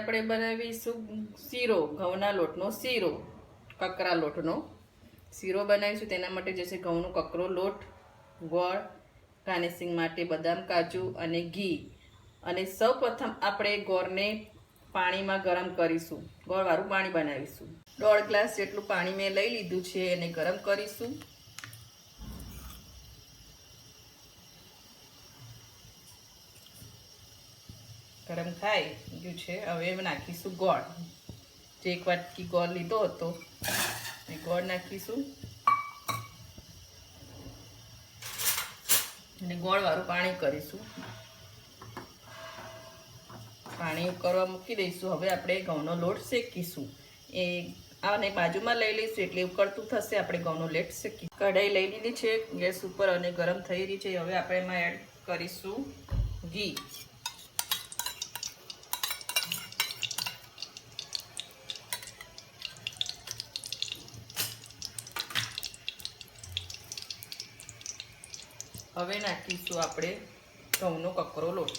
આપણે બનાવીશું શીરો, ઘઉંના લોટનો શીરો, કકરા લોટનો શીરો બનાવીશું. તેના માટે જશે ઘઉંનો કકરો લોટ, ગોળ, ગાર્નિશિંગ માટે બદામ, કાજુ અને ઘી. અને સૌપ્રથમ આપણે ગોળને પાણીમાં ગરમ કરીશું. ગોળવાળું પાણી બનાવીશું. 1.5 ગ્લાસ જેટલું પાણી મેં લઈ લીધું છે અને ગરમ કરીશું. ગરમ થાય ગયું છે. હવે નાખીશું ગોળ. જે 1 વાટકી ગોળ લીધો હતો એ ગોળ નાખીશું અને ગોળવાળું પાણી કરીશું. પાણી ઉકળવા મૂકી દઈશું. હવે આપણે ઘઉંનો લોટ શેકીશું. એ આને બાજુમાં લઈ લઈશું એટલે ઉકળતું થશે. આપણે ઘઉંનો લોટ શેકીશું. કઢાઈ લઈ લીધી છે ગેસ ઉપર અને ગરમ થઈ રહી છે. હવે આપણે એમાં એડ કરીશું ઘી. હવે નાખીશું આપણે ઘઉંનો કકરો લોટ.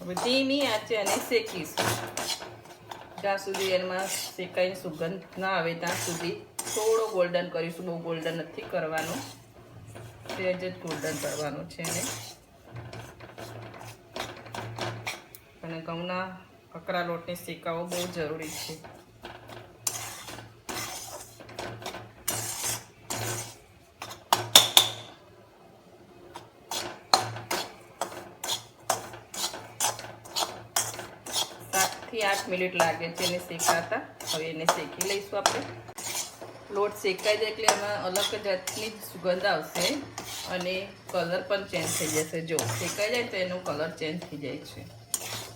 હવે ધીમી આંચે અને શેકીશું જ્યાં સુધી એમાં શેકાઈને સુગંધ ના આવે ત્યાં સુધી. થોડો ગોલ્ડન કરીશું, બહુ ગોલ્ડન નથી કરવાનો, સહેજ જ ગોલ્ડન કરવાનું છે એને. અને ઘઉંના કકરા લોટને શેકાવવો બહુ જરૂરી છે. થી 8 મિનિટ લાગે છે એને શેકાતા. હવે એને શેકી લઈશું આપણે. લોટ શેકાઈ જાય એટલે એમાં અલગ જાતની સુગંધ આવશે અને કલર પણ ચેન્જ થઈ જશે. જો શેકાઈ જાય તો એનો કલર ચેન્જ થઈ જાય છે.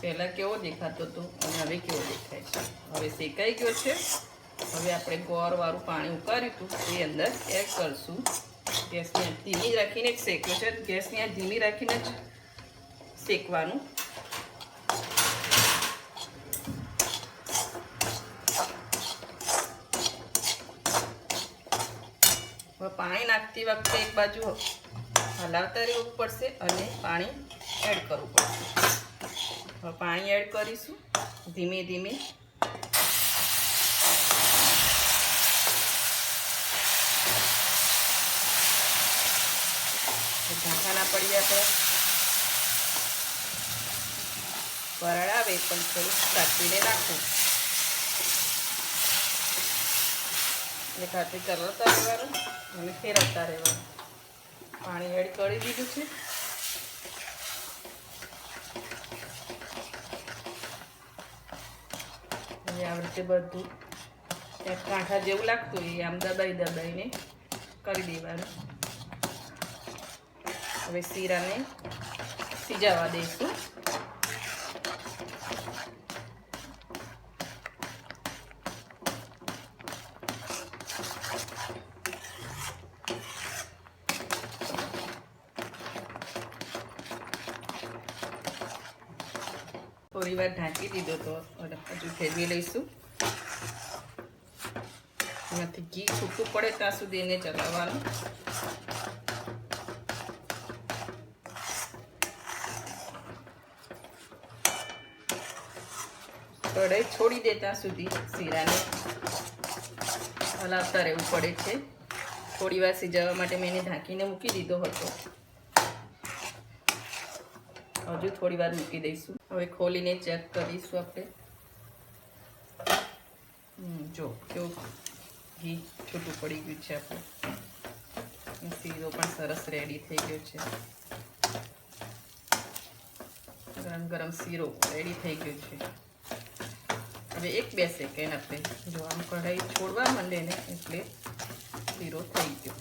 પહેલાં કેવો દેખાતો હતો અને હવે કેવો દેખાય છે. હવે શેકાઈ ગયો છે. હવે આપણે ગોળવાળું પાણી ઉકાળ્યું હતું એ અંદર એડ કરીશું. ગેસને ધીમી રાખીને જ શેક્યો છે. ગેસને ધીમી રાખીને જ શેકવાનું. પાણી નાખતી વખતે એક બાજુ હલાવતા રહેવું પડશે અને પાણી એડ કરવું પડશે. હવે પાણી એડ કરીશું ધીમે ધીમે. ઢાંકા ના પડીએ આપણે. વરાળ આવે પણ થોડુંક સાચવીને નાખવું એટલે ખાતરી કરતા રહેવાનું અને ફેરવતા રહેવાનું. પાણી એડ કરી દીધું છે. હવે આ રીતે બધું ત્યાં કાંઠા જેવું લાગતું એ આમ દબાઈને કરી દેવાનું. હવે શીરાને સિજાવા દઈશું. થોડી વાર ઢાંકી દીધો તો હજુ ફેરવી લઈશું. એમાંથી ઘી છૂટું પડે ત્યાં સુધી એને ચલાવવાનું. કઢાઈ છોડી દે ત્યાં સુધી શીરાને હલાવતા રહેવું પડે છે. થોડી વાર સિજાવવા માટે મેં એને ઢાંકીને મૂકી દીધો હતો. હજુ થોડી વાર મૂકી દઈશું. હવે ખોલીને ચેક કરીશું આપણે. જો કેવું ઘી છૂટું પડી ગયું છે. આપણે શીરો પણ સરસ રેડી થઈ ગયો છે. ગરમ ગરમ શીરો રેડી થઈ ગયો છે. હવે 1-2 સેકન્ડ આપણે જો આમ કઢાઈ છોડવા માંડે ને એટલે શીરો થઈ ગયો.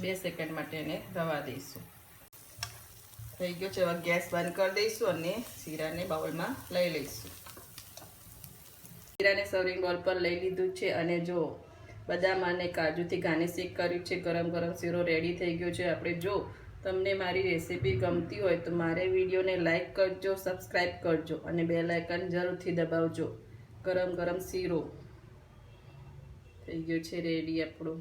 બે સેકન્ડ માટે એને રવા દઈશું. થઈ ગયો છે. હવે ગેસ બંધ કરી દઈશું અને શીરાને બાઉલમાં લઈ લઈશું. શીરાને સર્વિંગ બોલ પર લઈ લીધું છે અને જો બદામ અને કાજુથી ગાર્નિશિંગ કર્યું છે. ગરમ ગરમ શીરો રેડી થઈ ગયો છે આપણે. જો તમને મારી રેસીપી ગમતી હોય તો મારે વિડીયોને લાઈક કરજો, સબસ્ક્રાઈબ કરજો અને બેલ આઇકન જરૂરથી દબાવજો. ગરમ ગરમ શીરો થઈ ગયો છે રેડી આપણો.